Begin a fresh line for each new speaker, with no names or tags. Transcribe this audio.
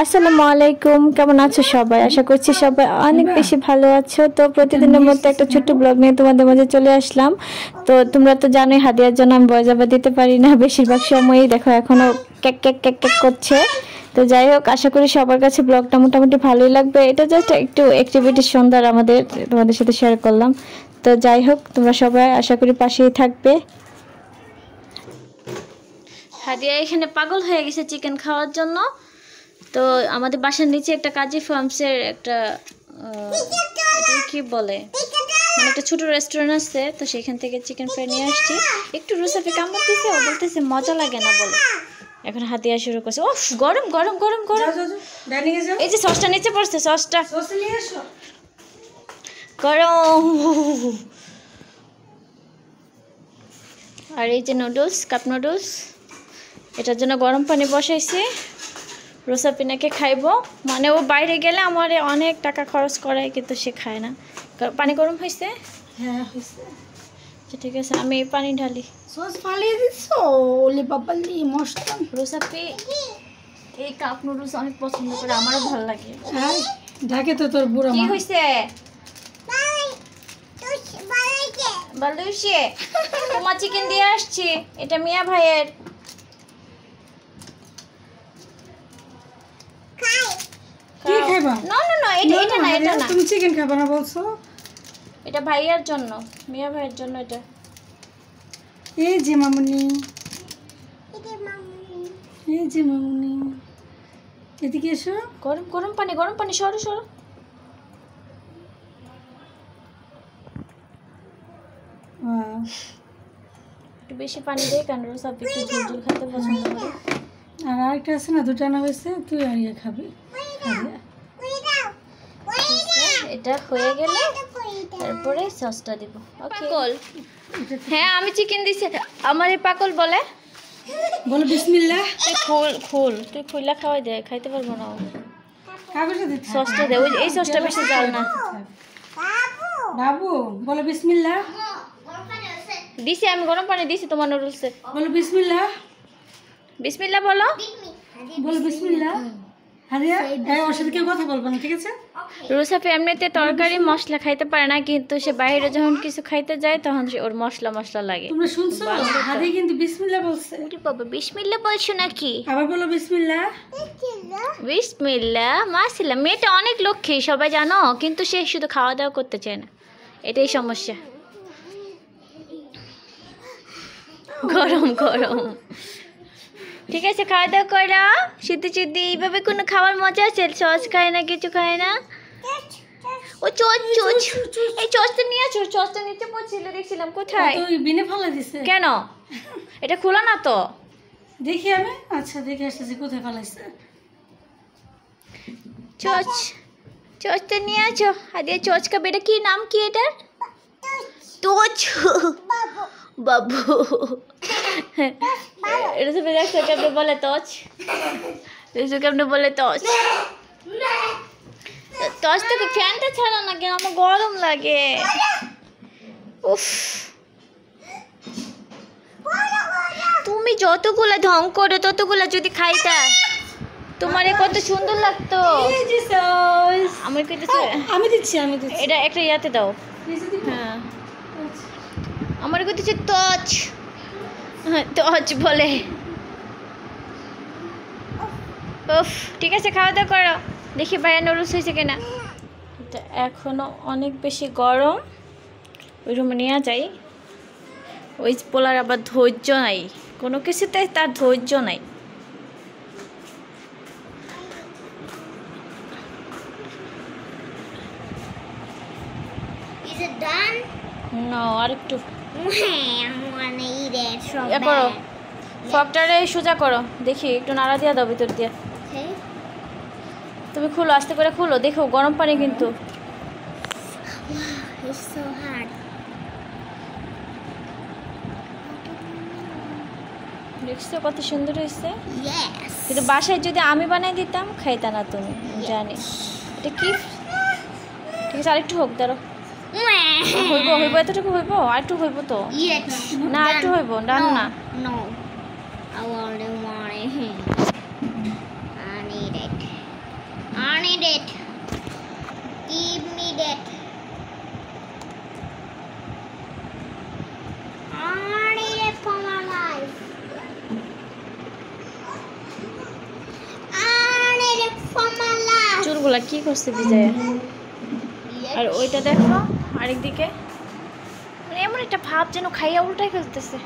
আসসালামু আলাইকুম, কেমন আছো সবাই? আশা করছি সবাই অনেক বেশি ভালো আছো। তো প্রতিদিনের মতো একটা ছোট্ট ব্লগ নিয়ে তোমাদের মাঝে চলে আসলাম। তো তোমরা তো জানোই হাদিয়ার জন্য আমি ভয়েস ওভার দিতে পারি না বেশিরভাগ সময়ই। দেখো এখনো ক্যাক ক্যাক ক্যাক ক্যাক করছে। তো যাই হোক, আশা করি সবার কাছে ব্লগটা মোটামুটি ভালোই লাগবে। এটা জাস্ট একটু অ্যাক্টিভিটি সন্ধ্যার আমাদের তোমাদের সাথে শেয়ার করলাম। তো যাই হোক, তোমরা সবাই আশা করি পাশেই থাকবে। হাদিয়া এখানে পাগল হয়ে গেছে চিকেন খাওয়ার জন্য। তো আমাদের বাসার নিচে একটা কাজী ফার্মসের একটা এটা কি বলে, মানে একটা ছোট রেস্টুরেন্ট আছে। তো সেখান থেকে চিকেন ফ্রাই নিয়ে আসছি। একটু রুসাফি কামড় দিছে, ও বলতেছে মজা লাগে না বলে। এখন হাদিয়া শুরু করছে, ও গরম গরম গরম গরম। এই যে সসটা নিচে পড়ছে, সসটা গরম। আর এই যে নুডলস, কাপ নুডলস, এটার জন্য গরম পানি বসাইছি। রোসাপিনাকে খাইবো, মানে ও বাইরে গেলে আমার অনেক টাকা খরচ করায়, কিন্তু সে খায় না। পানি গরম হয়েছে?
হ্যাঁ হয়েছে।
ঠিক আছে, আমি পানি ঢালি।
সস ফালিয়ে দিছো? ওলে বাবালি মশলা।
রোসাপি এই কাপ নুডলস অনেক পছন্দ করে, আমারও ভালো লাগে।
হ্যাঁ ঢাকে তো তোর বুড়া
কি
মা।
হয়েছে? বালুইছে তোমার চিকেন দিয়ে আসছি, এটা মিয়া ভাইয়ের।
কি খাইবা?
না না না, এটা এটা না, এটা না।
তুমি চিকেন খাবে না বলছো?
এটা ভাইয়ার জন্য, মিয়া ভাইয়ের জন্য এটা।
এই যে মামুনি, এই যে মামুনি, এদিকে এসো।
গরম গরম পানি, গরম পানি, সরো সরো। একটু বেশি পানি দেয় কারণ রোসাপি একটু ঝোল ঝোল খেতে পছন্দ করে।
আর আরেকটা আছে না, দুটো আনা হয়েছে, তুই আর ইয়ে খাবি।
এটা হয়ে গেলে তারপরে সসটা দিব। ওকে কল। হ্যাঁ আমি চিকেন দিছি। আমার এই পাকল বলে
বলো বিসমিল্লাহ।
তুই খোল খোল, তুই খুইলা খাওয়াই দে, খাইতে পারবো না।
কাগজটা দিতে
সসটা দে, ওই এই সসটা বেশি জাল না।
বাবু বলো বিসমিল্লাহ।
দিছি আমি, গরম পানি দিছি তোমার নুডলসে।
বলো বিসমিল্লাহ।
বিসমিল্লাহ বলো।
বলো বিসমিল্লাহ। হাদিয়া এই ওর সাথে কেউ কথা বলবো না, ঠিক আছে?
রুসাফি এমনিতে তরকারি মশলা খাইতে পারে না, কিন্তু সে বাইরে যখন কিছু খাইতে যায় তখন ওর মশলা মশলা লাগে।
তোমরা শুনছো? হাদিয়া কিন্তু বিসমিল্লাহ বলছে।
ওরে বাবা, বিসমিল্লাহ বলছো নাকি?
আবার বলো বিসমিল্লাহ।
বিসমিল্লাহ। মাশাআল্লাহ, মেয়েটা অনেক লক্ষ্মী সবাই জানো, কিন্তু সে শুধু খাওয়া দাওয়া করতে চায় না, এটাই সমস্যা। গরম গরম। ঠিক আছে, খাওয়া দাওয়া করো। সিদ্ধি সিদ্ধি এইভাবে কোনো খাওয়ার মজা আছে? সস খায় না, কিছু খায় না। ও চোচ চোচ, এই চচটা নিয়ে আসো। চচটা নিচে পড়ছিল, দেখছিলাম। কোথায়?
তুই বিনে ফেলা দিছে
কেন? এটা খোলা না তো।
দেখি আমি। আচ্ছা দেখে আসতেছি কোথায় ফেলাইছে।
চচ, চচটা নিয়ে আসো। হাদিয়া চচ খাবে। এটা কি নাম, কি এটার? তোচ বাবু। এটা সব দেখছো কেমনে বলে তোচ, দেখছো কেমনে বলে তোচ। তোচ থেকে ফ্যানটা ছাড়া না কেন, আমার গরম লাগে। উফ, তুমি যতগুলা ঢং করো ততগুলা যদি খাইতা তোমারে কত সুন্দর লাগতো। আমার কইতেছে
আমি দিচ্ছি, আমি দিচ্ছি।
এটা একটা ইয়াতে দাও। হ্যাঁ আমার কইতেছে টচ, টচ বলে। উফ, ঠিক আছে খাওয়া দাওয়া করো। দেখি ভাইয়া নুডলস হয়েছে কিনা। এটা এখনো অনেক বেশি গরম, ওই রুমে নিয়ে যাই। ওই পোলার আবার ধৈর্য নাই, কোনো কিছুতে তার ধৈর্য নাই।
Is it done?
না, আরেকটু
I wanna eat it so
ইয়া করো, ফকটারে সোজা করো। দেখি একটু নাড়া দিয়া দাও ভিতর দিয়ে।
Okay.
তুমি খুলো, আস্তে করে খুলো। দেখো গরম পানি কিন্তু।
It's so hard.
দেখছো কত সুন্দর হয়েছে?
Yes.
কিন্তু বাসায় যদি আমি বানাই দিতাম খাইতা না তুমি, জানি। এটা কি? ঠিক আছে, আরেকটু হোক, দাঁড়ো। হইব হইব, এতটুকু হইব? আর একটু হইব তো
Yes.
না, আর একটু হইব। ডান না?
No. I only want it. I need it. that. Give me that. I need it for my life. I need it for my life.
চুলগুলা কি করছে বিজয়া? আর ওইটা দেখো আরেকদিকে, মানে এমন একটা ভাব যেন খাইয়া উল্টাই ফেলতেছে।